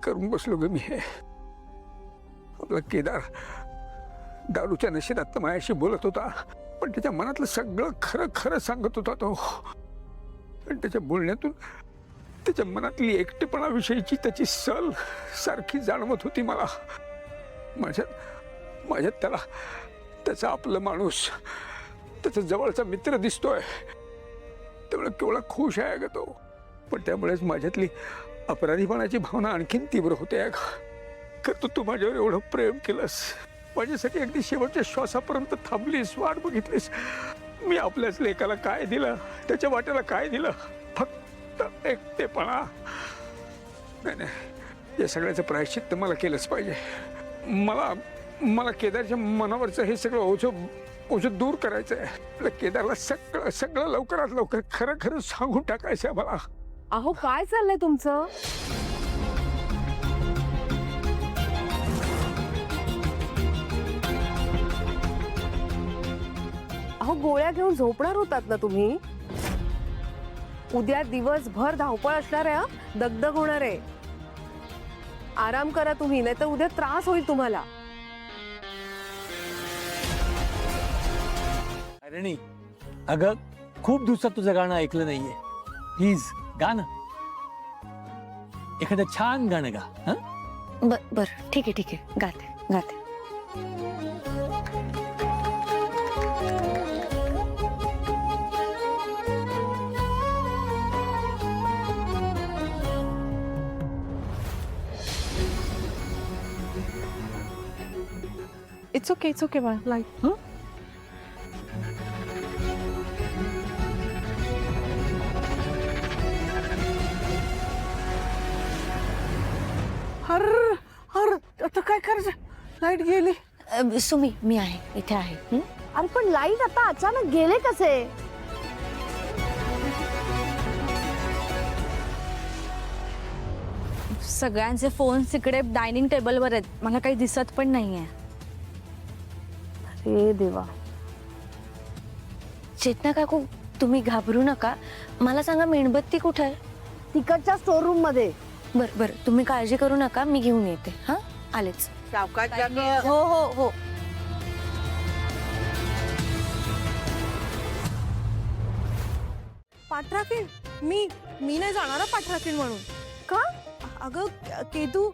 करून बसलो ग मी. हे आपला केदार दारूच्या नशेत माझ्याशी बोलत होता, पण त्याच्या मनातलं सगळं खरं खरं सांगत होता तो. आणि त्याच्या बोलण्यातून त्याच्या मनातली एकटेपणाविषयीची त्याची सल सारखी जाणवत होती मला. माझ्यात त्याला त्याचा आपला माणूस, त्याचा जवळचा मित्र दिसतोय. त्यामुळे केवढा खुश आहे ग तो. पण त्यामुळेच माझ्यातली अपराधीपणाची भावना आणखीन तीव्र होते. करतो तू माझ्यावर एवढं प्रेम केलंस, माझ्यासाठी अगदी शेवटच्या श्वासापर्यंत थांबलीस, वाट बघितलीस. मी आपल्याच लेकाला काय दिलं, त्याच्या वाट्याला काय दिलं? फक्त एकटेपणा. नाही, या सगळ्याचं प्रायश्चित्त मला केलंच पाहिजे. मला केदारच्या मनावरचं हे सगळं ओझं दूर करायचं आहे. केदारला सगळं लवकरात लवकर खरं खरं सांगून टाकायचं आहे मला. अहो काय चाललंय तुमचं? अहो गोळ्या घेऊन झोपणार होतात ना तुम्ही? उद्या दिवसभर धावपळ असणार आहे, दगदग होणार आहे. आराम करा तुम्ही, नाही तर उद्या त्रास होईल तुम्हाला. अरे अगं खूप दिवसात तुझं गाणं ऐकलं नाहीये. प्लीज गा ना, एखादं छान गाणं गा. हं? बर ठीक आहे गाते. It's okay bye. लाईक आता काय करायचं? लाईट गेली. सुमी मी आहे, इथे आहे. अरे पण लाईट आता अचानक गेले कसे? सगळ्यांचे फोन तिकडे डायनिंग टेबलवर आहेत, मला काही दिसत पण नाहीये. अरे देवा. चेतना काकू तुम्ही घाबरू नका, मला सांगा मेणबत्ती कुठे आहे? तिकडच्या स्टोर रूम मध्ये. बर तुम्ही काळजी करू नका, मी घेऊन येते. हा आलेच. हो. पाठराखीण? मी नाही जाणार पाठराखीण म्हणून. का? अगं केतू,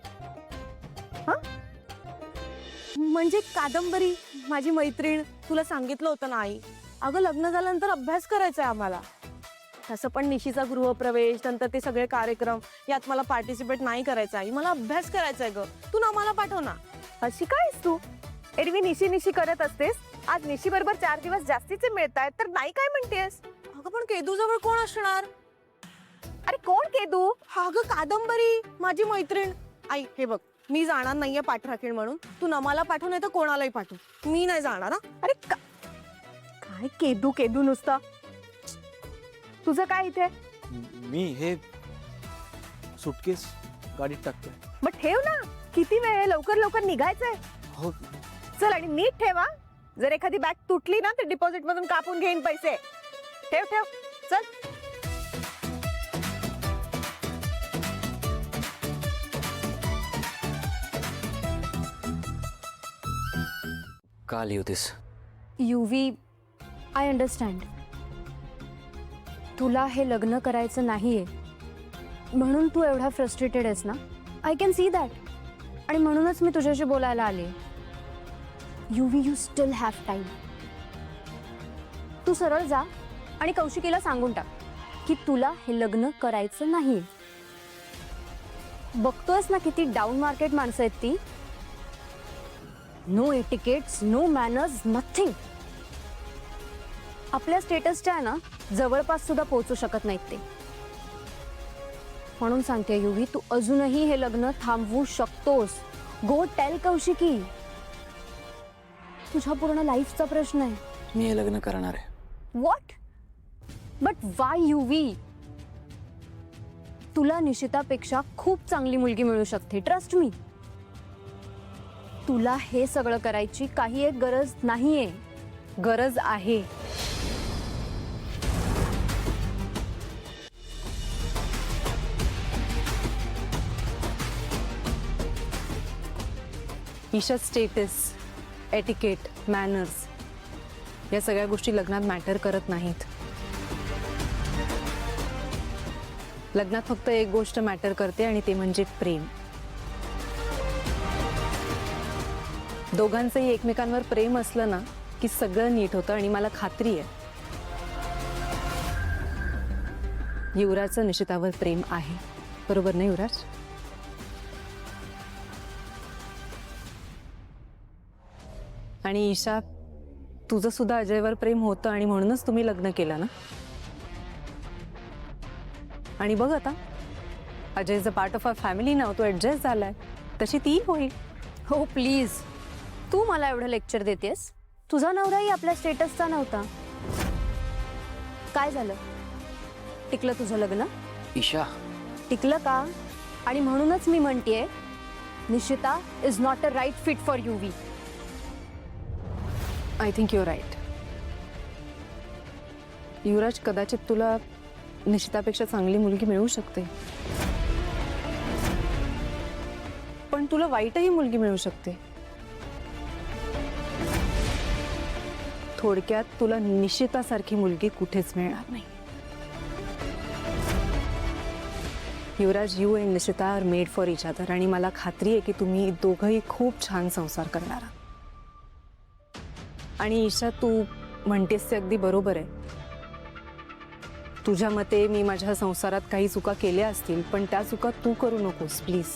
म्हणजे कादंबरी माझी मैत्रीण, तुला सांगितलं होतं ना आई. अगं लग्न झाल्यानंतर अभ्यास करायचा आहे आम्हाला. तसं पण निशीचा गृहप्रवेश नंतर ते सगळे कार्यक्रम यात मला पार्टिसिपेट नाही करायचं आहे. मला अभ्यास करायचा आहे ग. तू ना मला पाठव ना. अशी कायस तू? एरवी निशी करत असतेस, आज निशी बरोबर 4 दिवस जास्तीचे मिळतायत तर नाही काय म्हणतेस? अगं पण केदू जवळ कोण असणार? अरे कोण केदू? अगं कादंबरी माझी मैत्रीण. आई हे बघ, मी जाणार नाहीये पाठराखीण म्हणून. तू नमाला पाठव नाही तर कोणालाही पाठव, मी नाही जाणार. हा अरे काय केदू नुसता. तुझं काय इथे? मी हे सुटकेस गाडीत टाकतोय. मग ठेव ना, किती वेळ आहे, लवकर निघायचंय. हो चल आणि नीट ठेवा. जर एखादी बॅग तुटली ना तर डिपॉझिट मधून कापून घेईन पैसे. ठेव चल. का लिहू दिस? युवी, आय अंडरस्टँड. तुला हे लग्न करायचं नाहीये म्हणून तू एवढा फ्रस्ट्रेटेड आहेस ना. I can see that. आणि म्हणूनच मी तुझ्याशी बोलायला आले. युवी, यू स्टिल हॅव टाइम. तू सरळ जा आणि कौशिकीला सांगून टाक की तुला हे लग्न करायचं नाही. बघतोयस ना किती डाऊन मार्केट माणसं आहेत ती. No etiquettes, no manners, nothing. आपल्या स्टेटसच्या आहे ना जवळपास सुद्धा पोहोचू शकत नाहीत ते. म्हणून सांगते युवी, तू अजूनही हे लग्न थांबवू शकतोस. Go tell Kaushiki. तुझ्या पूर्ण लाईफचा प्रश्न आहे. मी हे लग्न करणार आहे. व्हॉट? बट वाय युवी? तुला निशितापेक्षा खूप चांगली मुलगी मिळू शकते, ट्रस्ट मी. तुला हे सगळं करायची काही एक गरज नाहीये. गरज आहे. ईशा स्टेटस, एटिकेट, मॅनर्स या सगळ्या गोष्टी लग्नात मॅटर करत नाहीत. लग्नात फक्त एक गोष्ट मॅटर करते आणि ते म्हणजे प्रेम. दोघांचंही एकमेकांवर प्रेम असलं ना की सगळं नीट होतं आणि मला खात्री आहे युवराजचं निशितावर प्रेम आहे. बरोबर ना युवराज? आणि ईशा, तुझं सुद्धा अजयवर प्रेम होतं आणि म्हणूनच तुम्ही लग्न केलं ना. आणि बघ आता Ajay is a part of our family नाव. तो ऍडजस्ट झालाय, तशी ती होईल. हो प्लीज, तू मला एवढं लेक्चर देतेस. तुझा नवराही आपल्या स्टेटसचा नव्हता. काय झालं? टिकलं तुझं लग्न? ईशा, टिकलं का? आणि म्हणूनच मी म्हणतेय Nishita is not a right fit for Yuvi. I think you're right. Yuvraj, कदाचित तुला निशितापेक्षा चांगली मुलगी मिळू शकते, पण तुला वाईटही मुलगी मिळू शकते. थोडक्यात तुला निशितासारखी मुलगी कुठेच मिळणार नाही. Yuvraj, you and Nishita are made for each other आणि मला खात्री आहे की तुम्ही दोघंही खूप छान संसार करणार आहात. आणि ईशा, तू म्हणतेस ते अगदी बरोबर आहे. तुझ्या मते मी माझ्या संसारात काही चुका केल्या असतील, पण त्या चुका तू करू नकोस प्लीज.